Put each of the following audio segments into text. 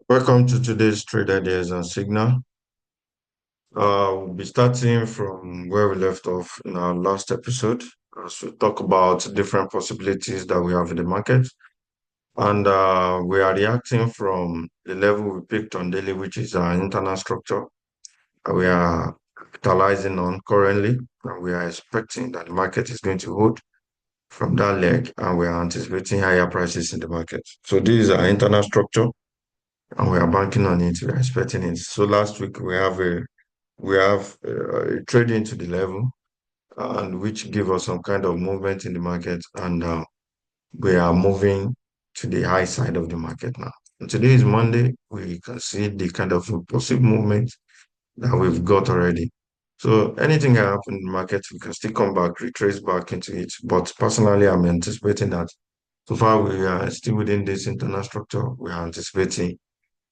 Welcome to today's Trade Ideas and Signal. We'll be starting from where we left off in our last episode as we talk about different possibilities that we have in the market. And we are reacting from the level we picked on daily, which is our internal structure. We are capitalizing on currently, and we are expecting that the market is going to hold from that leg, and we are anticipating higher prices in the market. So this is our internal structure, and we are banking on it. We are expecting it. So last week we have trading to the level and which give us some kind of movement in the market, and we are moving to the high side of the market now. And today is Monday. We can see the kind of impulsive movement that we've got already. So anything that happen in the market, we can still come back, retrace back into it. But personally, I'm anticipating that so far we are still within this internal structure. We are anticipating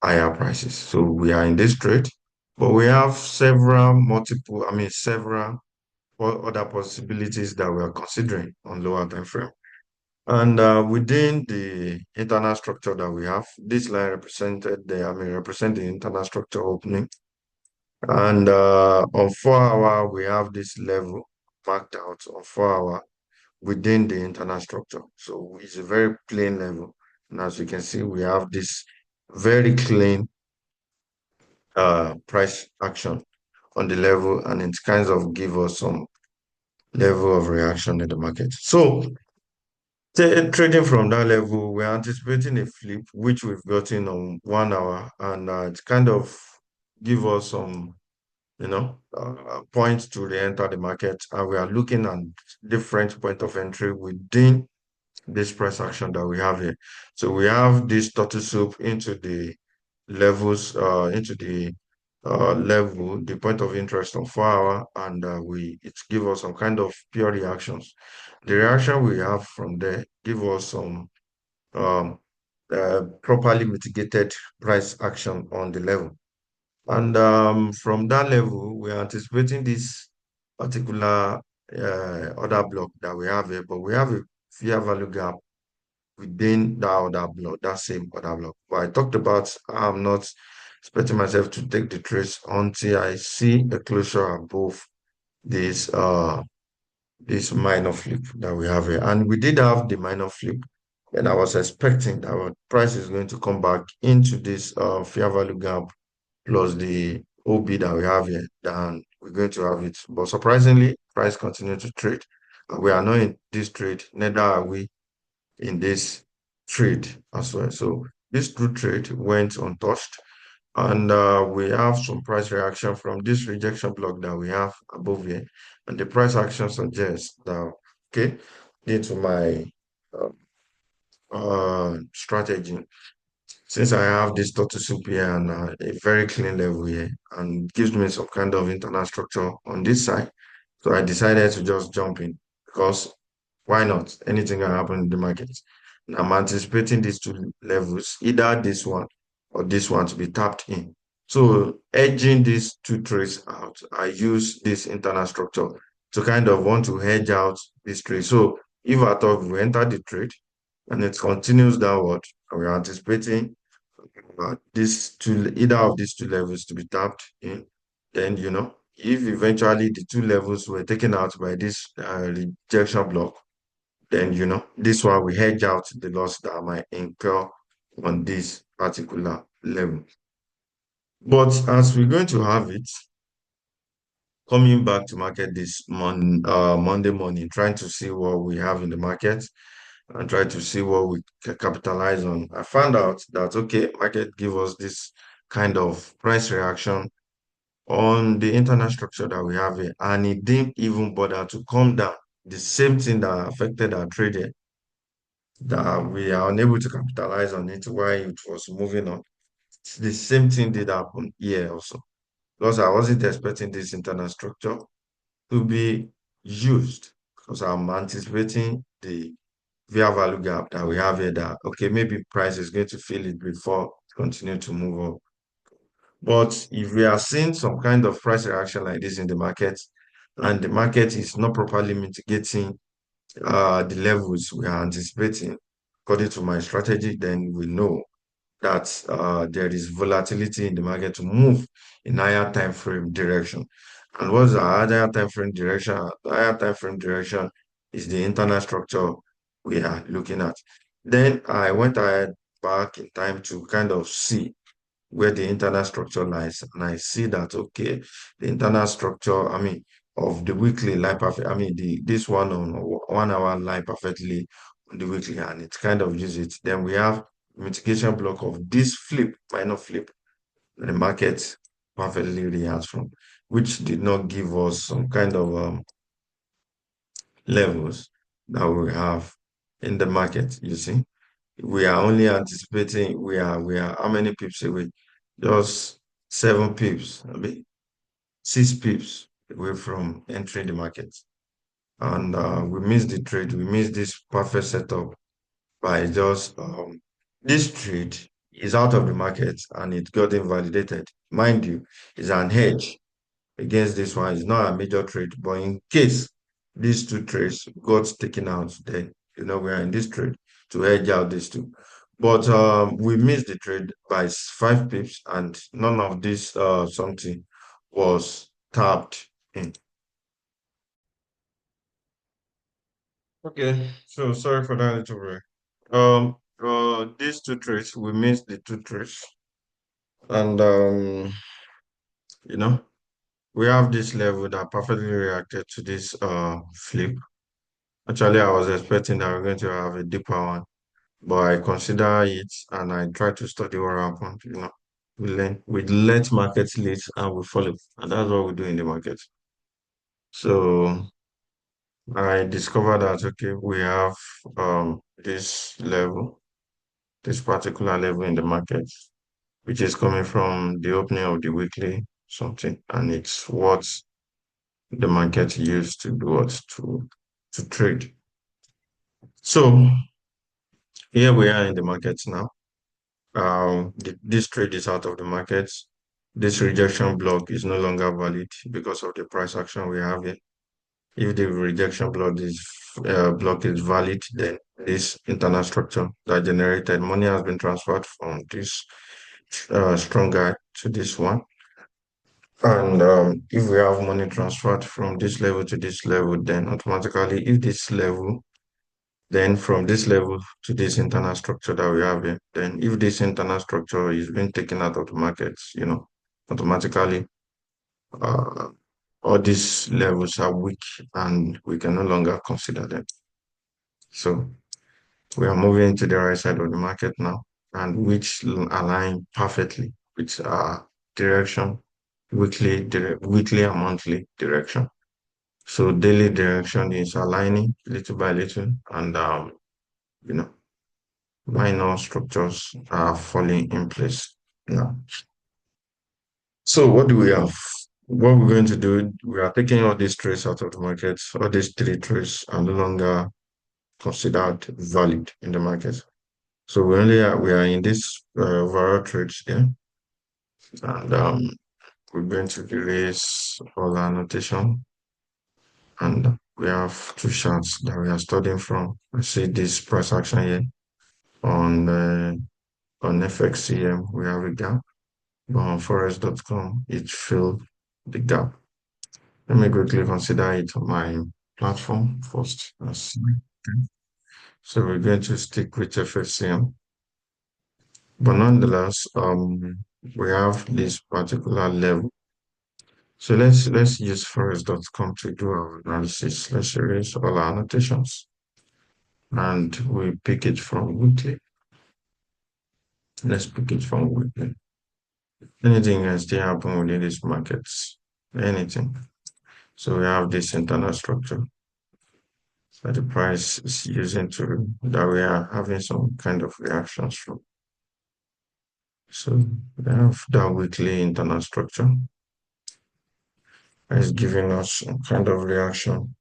higher prices. So we are in this trade, but we have several other possibilities that we are considering on lower time frame. And within the internal structure that we have, this line represent the internal structure opening. And on 4 hour, we have this level marked out on 4 hour within the internal structure. So it's a very plain level. And as you can see, we have this very clean price action on the level, and it kind of give us some level of reaction in the market. So trading from that level, we're anticipating a flip, which we've gotten on 1 hour, and it kind of give us some, points to re-enter the market, and we are looking at different point of entry within this price action that we have here. So we have this turtle soup into the levels, into the level, the point of interest on 4 hour, and it give us some kind of pure reactions. The reaction we have from there give us some um, properly mitigated price action on the level. And from that level, we are anticipating this particular order block that we have here, but we have a fair value gap within that other block, that same other block. But I talked about I'm not expecting myself to take the trades until I see a closure above this this minor flip that we have here. And we did have the minor flip, and I was expecting that our price is going to come back into this fair value gap plus the OB that we have here, then we're going to have it. But surprisingly, price continued to trade. We are not in this trade, neither are we in this trade as well. So this two trade went untouched, and we have some price reaction from this rejection block that we have above here, and the price action suggests that okay, into my uh, strategy. Since I have this total soup here and a very clean level here, and gives me some kind of internal structure on this side, so I decided to just jump in because why not? Anything can happen in the market. And I'm anticipating these two levels, either this one or this one to be tapped in. So edging these two trades out, I use this internal structure to kind of want to hedge out this trade. So if I thought we enter the trade and it continues downward, we're anticipating either of these two levels to be tapped in, then if eventually the two levels were taken out by this rejection block, then this one will hedge out the loss that I might incur on this particular level. But as we're going to have it coming back to market this Monday morning, trying to see what we have in the market and try to see what we can capitalize on, I found out that okay, market give us this kind of price reaction on the internal structure that we have here, and it didn't even bother to come down. The same thing that affected our trading, that we are unable to capitalize on it while it was moving on. The same thing did happen here also. Because I wasn't expecting this internal structure to be used, because I'm anticipating the fair value gap that we have here, that okay, maybe price is going to fill it before continue to move up. But if we are seeing some kind of price reaction like this in the market, and the market is not properly mitigating the levels we are anticipating according to my strategy, then we know that there is volatility in the market to move in higher time frame direction. And what's the higher time frame direction? The higher time frame direction is the internal structure we are looking at. Then I went ahead back in time to kind of see where the internal structure lies. And I see that, okay, the internal structure, I mean, of the weekly lie perfect, I mean, this one on 1 hour lie perfectly on the weekly, and it kind of use it. Then we have mitigation block of this flip, minor flip, that the market perfectly reacts from, which did not give us some kind of levels that we have in the market, you see. We are only anticipating we are how many pips away? Just 7 pips, I mean 6 pips away from entering the market. And we missed the trade. We missed this perfect setup by just this trade is out of the market and it got invalidated. Mind you, it's an hedge against this one. It's not a major trade, but in case these two trades got taken out, then we are in this trade to hedge out these two. But we missed the trade by 5 pips, and none of this something was tapped in. Okay, so sorry for that little break. These two trades, we missed the two trades, and you know, we have this level that perfectly reacted to this flip. Actually, I was expecting that we're going to have a deeper one, but I consider it and I try to study what happened. We let markets lead and we follow, and that's what we do in the market. So I discovered that okay, we have this level, this particular level in the market, which is coming from the opening of the weekly something, and it's what the market used to do what to trade. So here we are in the market now. This trade is out of the market. This rejection block is no longer valid because of the price action we have here. If the rejection block is valid, then this internal structure that generated money has been transferred from this strong guy to this one. And if we have money transferred from this level to this level, then automatically, if this level then from this level to this internal structure that we have here, then if this internal structure is being taken out of the market, automatically uh, all these levels are weak and we can no longer consider them. So we are moving to the right side of the market now, and which align perfectly with direction, weekly and monthly direction. So daily direction is aligning little by little, and you know minor structures are falling in place now. So what do we have? What we're going to do, we are taking all these trades out of the market. All these three trades are no longer considered valid in the market. So we are in this overall trades here, and we're going to erase all our notation, and we have two charts that we are studying from. I see this price action here on FXCM. We have a gap. But on forex.com, it filled the gap. Let me quickly consider it on my platform first. Let's see. Okay. So we're going to stick with FSCM. But nonetheless, we have this particular level. So let's use forex.com to do our analysis. Let's erase all our annotations. And we pick it from weekly. Let's pick it from weekly. Anything can still happen within these markets. Anything. So we have this internal structure that the price is using that we are having some kind of reactions from. So we have that weekly internal structure that is giving us some kind of reaction.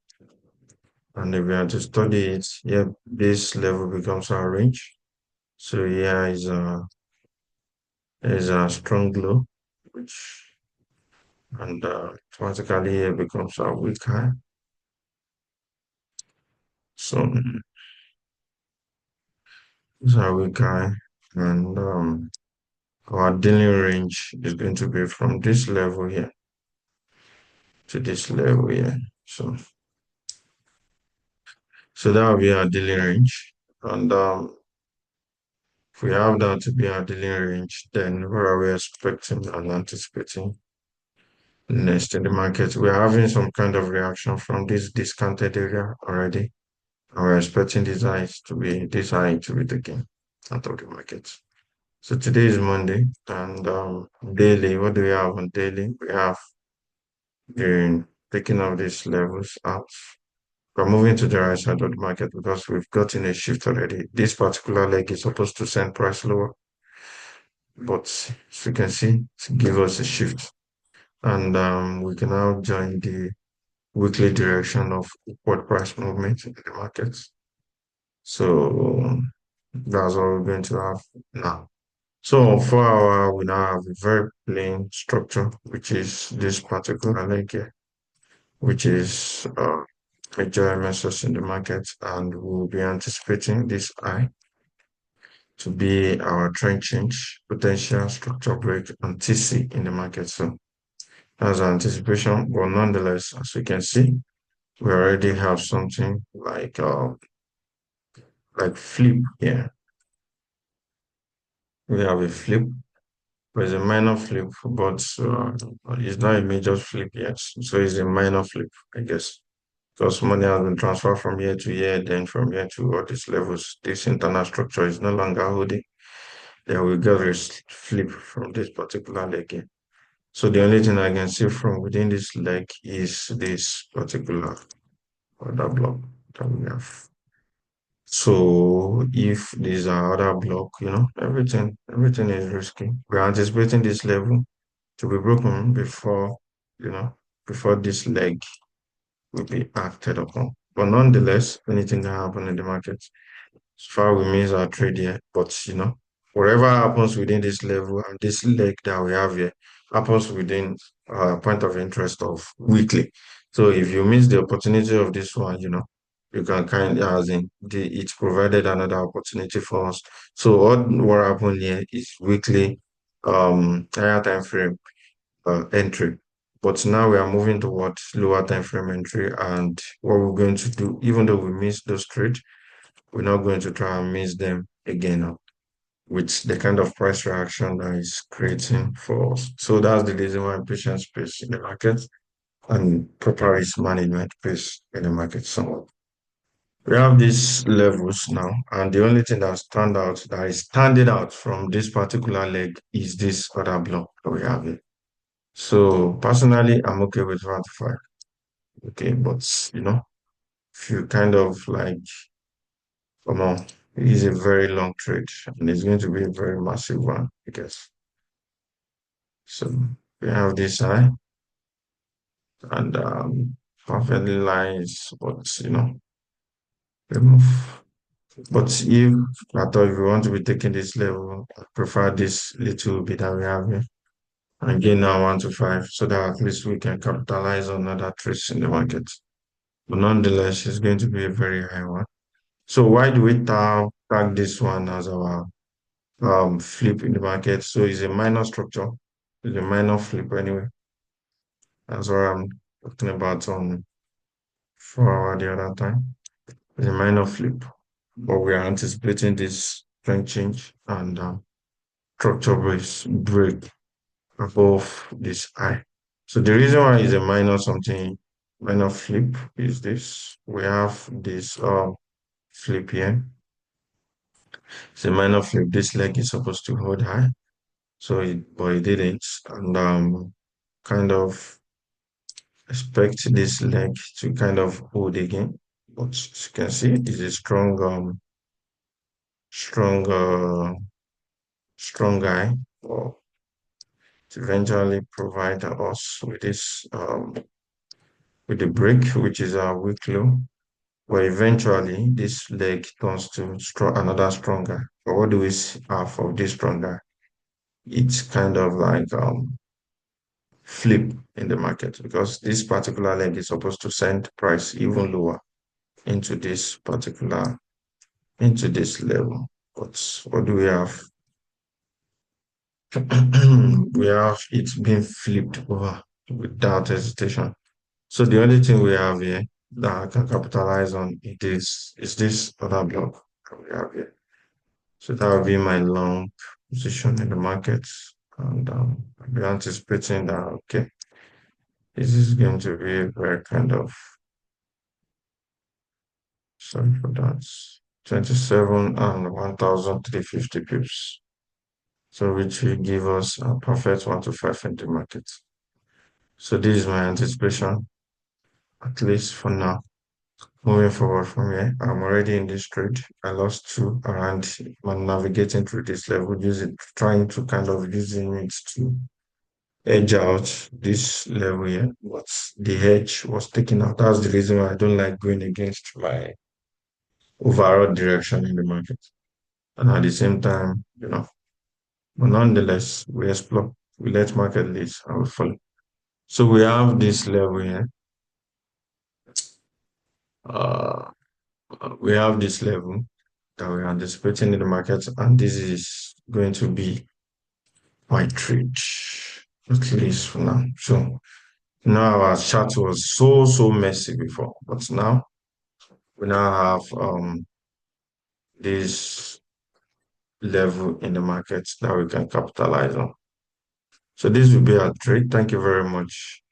And if we are to study it, yeah, this level becomes our range. So here is a strong low, which and automatically here becomes our weak high. So it's our weak high. And our daily range is going to be from this level here to this level here. So that will be our daily range. And if we have that to be our daily range, then what are we expecting and anticipating next in the market? We're having some kind of reaction from this discounted area already. And we're expecting this high to be taken out of the market. So today is Monday, and daily, what do we have on daily? We have the taking of these levels out. We're moving to the right side of the market because we've gotten a shift already. This particular leg is supposed to send price lower, but as you can see, it give us a shift. And we can now join the weekly direction of upward price movement in the markets. So that's what we're going to have now. So for our, we now have a very plain structure, which is this particular leg here, which is major MSS in the market, and we'll be anticipating this high to be our trend change, potential structure break, and TC in the market. So that's our anticipation, but nonetheless, as we can see, we already have something like flip here. We have a flip. There's a minor flip, but it's not a major flip yet. So it's a minor flip, I guess, because money has been transferred from here to here, then from here to all these levels. This internal structure is no longer holding. Then we get a flip from this particular leg here. So the only thing I can see from within this leg is this particular other block that we have. So if these are other block, everything is risky. We're anticipating this level to be broken you know, before this leg will be acted upon. But nonetheless, anything can happen in the market. So far we miss our trade here, but whatever happens within this level and this leg that we have here happens within point of interest of weekly. So if you miss the opportunity of this one, you can as in it provided another opportunity for us. So what happened here is weekly higher time frame entry. But now we are moving towards lower time frame entry, and what we're going to do, even though we missed those trades, we're not going to try and miss them again with the kind of price reaction that is creating for us. So that's the reason why patience pays in the market and proper risk management pays in the market. So we have these levels now, and the only thing that is standing out from this particular leg is this other block that we have here. So personally, I'm okay with 5. Okay, but if you kind of like come on, it is a very long trade, and it's going to be a very massive one, I guess. So we have this high, and perfectly lines, but remove. But if I thought if we want to be taking this level, I prefer this little bit that we have here and gain now 1 to 5, so that at least we can capitalize on other trades in the market. But nonetheless, it's going to be a very high one. So why do we tag this one as our flip in the market? So it's a minor structure, it's a minor flip anyway. That's what I'm talking about on 4 hour the other time. It's a minor flip, but we are anticipating this trend change and structure break above this high. So the reason why it's a minor flip is this. We have this flip here. It's a minor flip. This leg is supposed to hold high. But it didn't. And kind of expect this leg to kind of hold again. But as you can see, it's a strong, strong guy. Or to eventually provide us with this, with the break, which is our weak low. But eventually, this leg turns to another stronger. But what do we have of this stronger? It's kind of like flip in the market because this particular leg is supposed to send price even lower into this level. But what do we have? We have it's been flipped over without hesitation. So the only thing we have here that I can capitalize on it is this other block that we have here. So that will be my long position in the market. And I'll be anticipating that, okay, this is going to be a very kind of, sorry for that, 27 and 1,350 pips. So which will give us a perfect 1 to 5 in the market. So this is my anticipation, at least for now. Moving forward from here, I'm already in this trade. I lost two around when navigating through this level, using trying to kind of using it to edge out this level here. But the edge was taken out. That's the reason why I don't like going against my overall direction in the market. And at the same time, but nonetheless, we explore, we let market leads and we follow. So we have this level here. Uh, we have this level that we're anticipating in the market, and this is going to be my trade, at least for now. So now our chart was so messy before, but now we now have this level in the market that we can capitalize on. So this will be our trade. Thank you very much.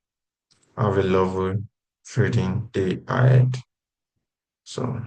Have a lovely trading day ahead. So